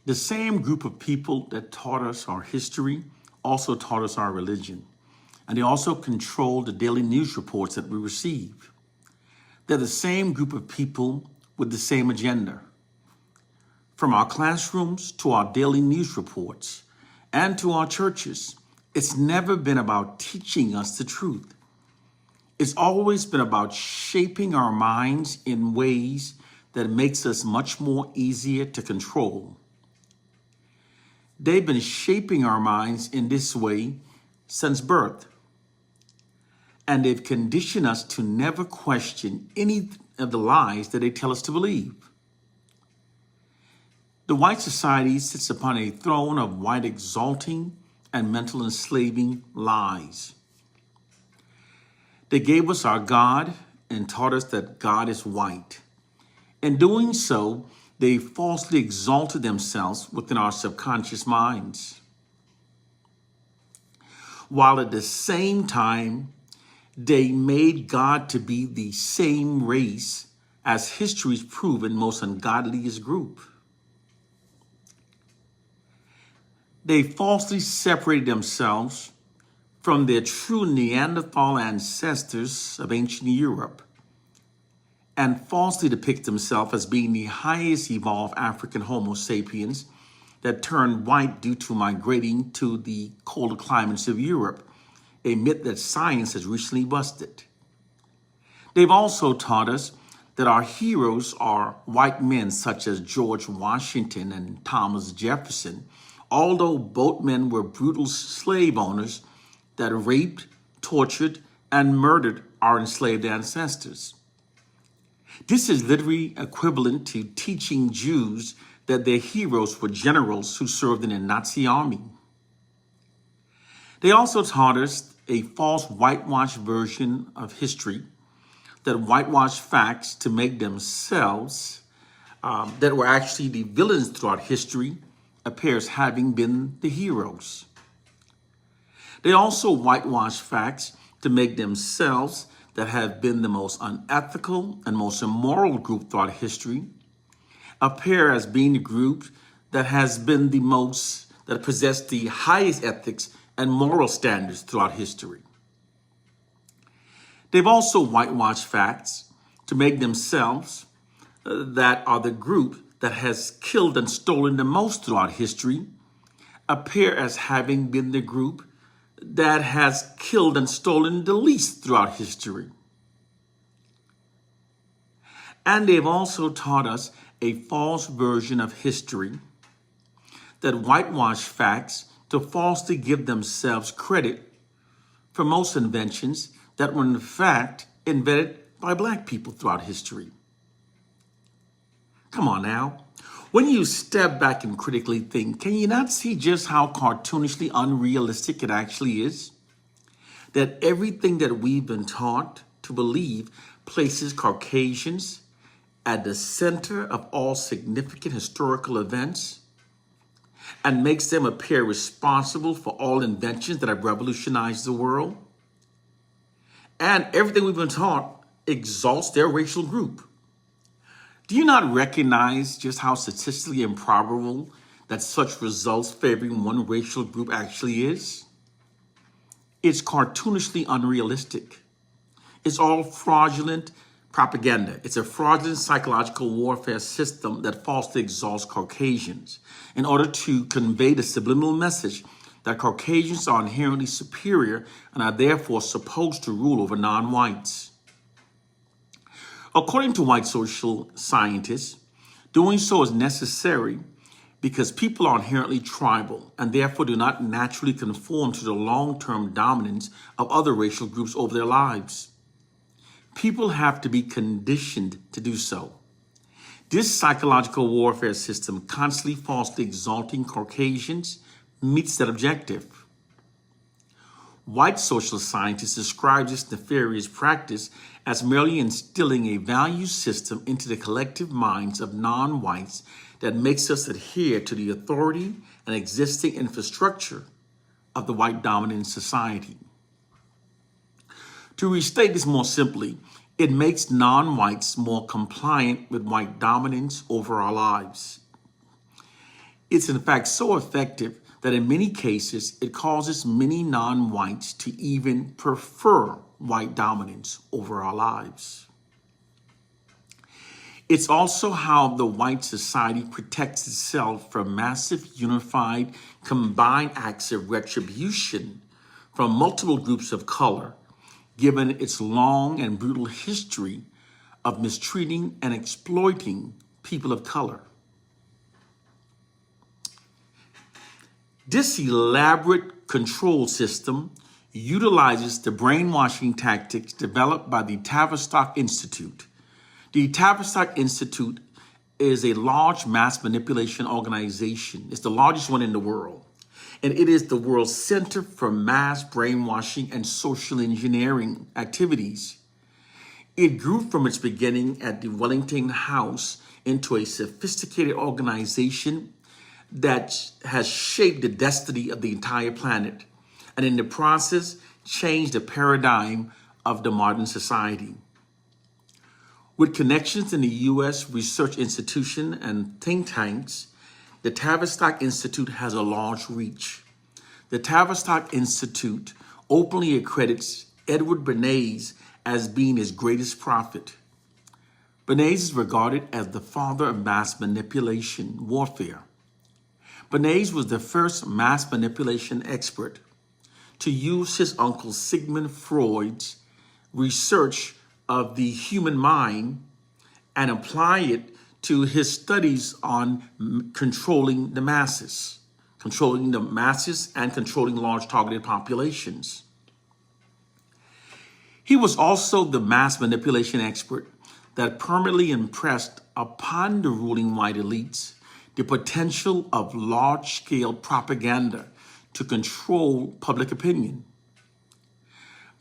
The same group of people that taught us our history also taught us our religion, and they also controlled the daily news reports that we receive. They're the same group of people with the same agenda. From our classrooms to our daily news reports and to our churches, it's never been about teaching us the truth. It's always been about shaping our minds in ways that makes us much more easier to control. They've been shaping our minds in this way since birth. And they've conditioned us to never question any of the lies that they tell us to believe. The white society sits upon a throne of white exalting and mental enslaving lies. They gave us our God and taught us that God is white. In doing so, they falsely exalted themselves within our subconscious minds, while at the same time, they made God to be the same race as history's proven most ungodliest group. They falsely separated themselves from their true Neanderthal ancestors of ancient Europe, and falsely depict themselves as being the highest evolved African Homo sapiens that turned white due to migrating to the colder climates of Europe, a myth that science has recently busted. They've also taught us that our heroes are white men such as George Washington and Thomas Jefferson, although both men were brutal slave owners that raped, tortured, and murdered our enslaved ancestors. This is literally equivalent to teaching Jews that their heroes were generals who served in a Nazi army. They also taught us a false whitewashed version of history that whitewashed facts to make themselves, that were actually the villains throughout history, appear as having been the heroes. They also whitewashed facts to make themselves that have been the most unethical and most immoral group throughout history appear as being the group that has been the most, that possessed the highest ethics and moral standards throughout history. They've also whitewashed facts to make themselves that are the group that has killed and stolen the most throughout history appear as having been the group that has killed and stolen the least throughout history. And they've also taught us a false version of history that whitewashed facts to falsely give themselves credit for most inventions that were in fact invented by Black people throughout history. Come on now. When you step back and critically think, can you not see just how cartoonishly unrealistic it actually is? That everything that we've been taught to believe places Caucasians at the center of all significant historical events and makes them appear responsible for all inventions that have revolutionized the world. And everything we've been taught exalts their racial group. Do you not recognize just how statistically improbable that such results favoring one racial group actually is? It's cartoonishly unrealistic. It's all fraudulent propaganda. It's a fraudulent psychological warfare system that falsely exalts Caucasians in order to convey the subliminal message that Caucasians are inherently superior and are therefore supposed to rule over non-whites. According to white social scientists, doing so is necessary because people are inherently tribal and therefore do not naturally conform to the long-term dominance of other racial groups over their lives. People have to be conditioned to do so. This psychological warfare system, constantly falsely exalting Caucasians, meets that objective. White social scientists describe this nefarious practice as merely instilling a value system into the collective minds of non-whites that makes us adhere to the authority and existing infrastructure of the white dominant society. To restate this more simply, it makes non-whites more compliant with white dominance over our lives. It's in fact so effective that in many cases it causes many non-whites to even prefer white dominance over our lives. It's also how the white society protects itself from massive, unified, combined acts of retribution from multiple groups of color, given its long and brutal history of mistreating and exploiting people of color. This elaborate control system utilizes the brainwashing tactics developed by the Tavistock Institute. The Tavistock Institute is a large mass manipulation organization. It's the largest one in the world. And it is the world's center for mass brainwashing and social engineering activities. It grew from its beginning at the Wellington House into a sophisticated organization that has shaped the destiny of the entire planet, and in the process, changed the paradigm of the modern society. With connections in the U.S. research institution and think tanks, the Tavistock Institute has a large reach. The Tavistock Institute openly accredits Edward Bernays as being its greatest prophet. Bernays is regarded as the father of mass manipulation warfare. Bernays was the first mass manipulation expert to use his uncle Sigmund Freud's research of the human mind and apply it to his studies on controlling the masses and controlling large targeted populations. He was also the mass manipulation expert that permanently impressed upon the ruling white elites the potential of large-scale propaganda to control public opinion.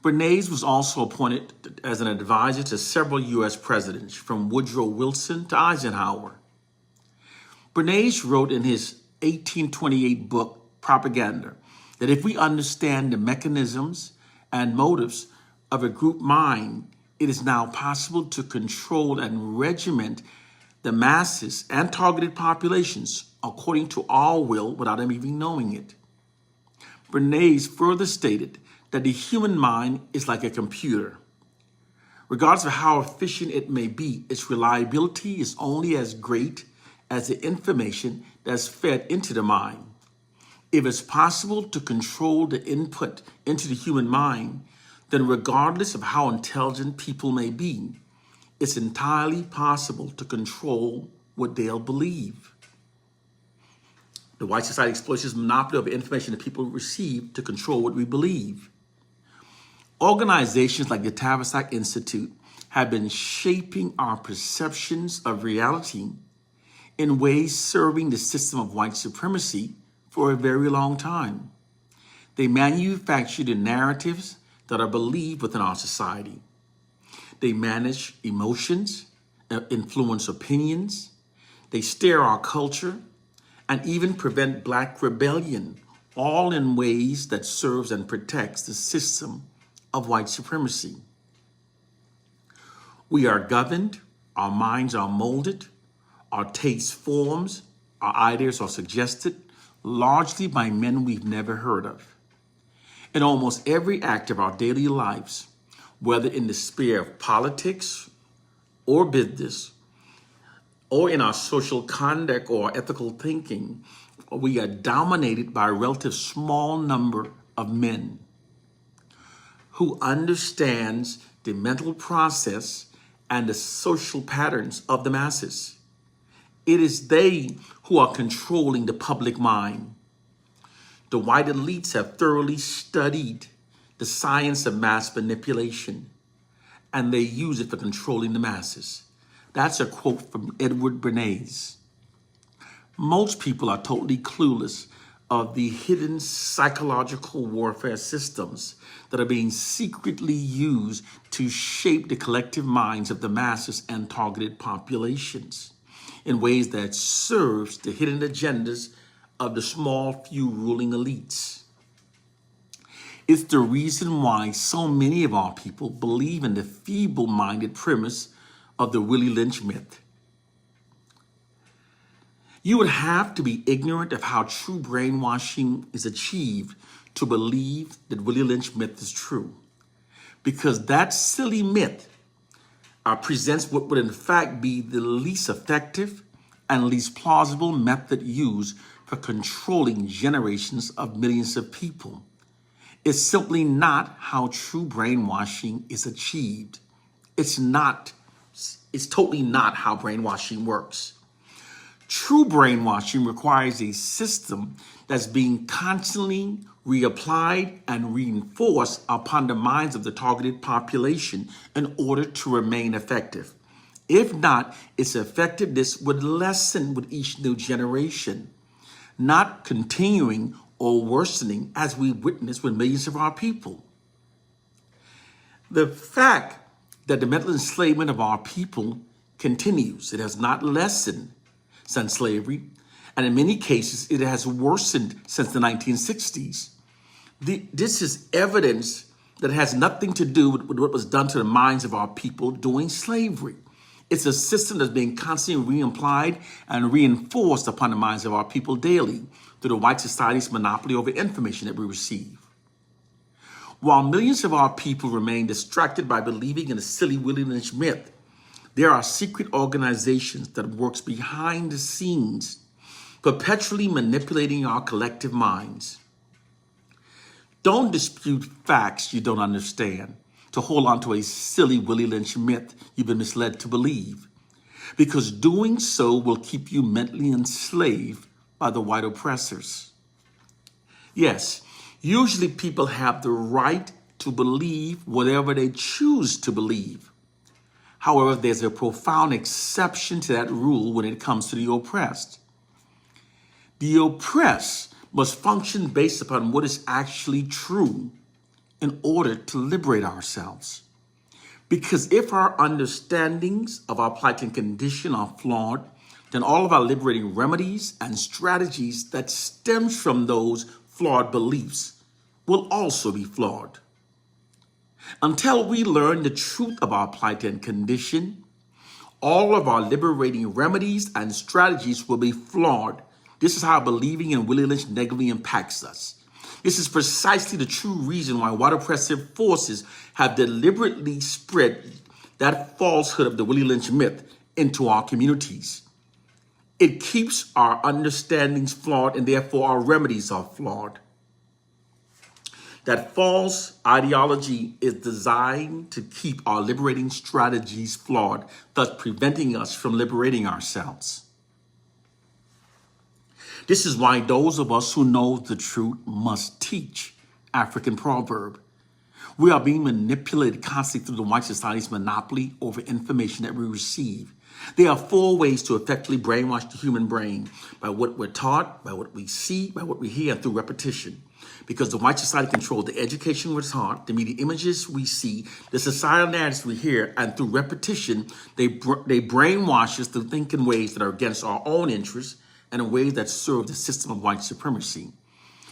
Bernays was also appointed as an advisor to several U.S. presidents, from Woodrow Wilson to Eisenhower. Bernays wrote in his 1828 book, Propaganda, that if we understand the mechanisms and motives of a group mind, it is now possible to control and regiment the masses and targeted populations according to our will without them even knowing it. Bernays further stated that the human mind is like a computer. Regardless of how efficient it may be, its reliability is only as great as the information that's fed into the mind. If it's possible to control the input into the human mind, then regardless of how intelligent people may be, it's entirely possible to control what they'll believe. The white society exploits this monopoly of information that people receive to control what we believe. Organizations like the Tavistock Institute have been shaping our perceptions of reality in ways serving the system of white supremacy for a very long time. They manufacture the narratives that are believed within our society. They manage emotions, influence opinions, they steer our culture, and even prevent Black rebellion, all in ways that serves and protects the system of white supremacy. We are governed, our minds are molded, our taste forms, our ideas are suggested, largely by men we've never heard of. In almost every act of our daily lives, whether in the sphere of politics or business, or in our social conduct or ethical thinking, we are dominated by a relative small number of men who understands the mental process and the social patterns of the masses. It is they who are controlling the public mind. The white elites have thoroughly studied the science of mass manipulation, and they use it for controlling the masses. That's a quote from Edward Bernays. Most people are totally clueless of the hidden psychological warfare systems that are being secretly used to shape the collective minds of the masses and targeted populations in ways that serves the hidden agendas of the small few ruling elites. It's the reason why so many of our people believe in the feeble-minded premise of the Willie Lynch myth. You would have to be ignorant of how true brainwashing is achieved to believe that Willie Lynch myth is true. Because that silly myth presents what would in fact be the least effective and least plausible method used for controlling generations of millions of people. It's simply not how true brainwashing is achieved. It's totally not how brainwashing works. True brainwashing requires a system that's being constantly reapplied and reinforced upon the minds of the targeted population in order to remain effective. If not, its effectiveness would lessen with each new generation, not continuing or worsening as we witness with millions of our people. The fact that the mental enslavement of our people continues, it has not lessened since slavery, and in many cases, it has worsened since the 1960s. This is evidence that has nothing to do with what was done to the minds of our people during slavery. It's a system that's being constantly reapplied and reinforced upon the minds of our people daily through the white society's monopoly over information that we receive. While millions of our people remain distracted by believing in a silly Willie Lynch myth, there are secret organizations that works behind the scenes, perpetually manipulating our collective minds. Don't dispute facts you don't understand to hold on to a silly Willie Lynch myth you've been misled to believe, because doing so will keep you mentally enslaved by the white oppressors. Yes, usually people have the right to believe whatever they choose to believe. However, there's a profound exception to that rule when it comes to the oppressed. The oppressed must function based upon what is actually true in order to liberate ourselves. Because if our understandings of our plight and condition are flawed, then all of our liberating remedies and strategies that stem from those flawed beliefs will also be flawed. Until we learn the truth of our plight and condition, all of our liberating remedies and strategies will be flawed. This is how believing in Willie Lynch negatively impacts us. This is precisely the true reason why white oppressive forces have deliberately spread that falsehood of the Willie Lynch myth into our communities. It keeps our understandings flawed, and therefore our remedies are flawed. That false ideology is designed to keep our liberating strategies flawed, thus preventing us from liberating ourselves. This is why those of us who know the truth must teach African proverb. We are being manipulated constantly through the white society's monopoly over information that we receive. There are 4 ways to effectively brainwash the human brain: by what we're taught, by what we see, by what we hear, and through repetition. Because the white society controls the education we're taught, the media images we see, the societal narratives we hear, and through repetition, they brainwash us to think in ways that are against our own interests and in ways that serve the system of white supremacy.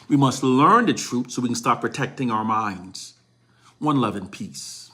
We must learn the truth so we can start protecting our minds. One love and peace.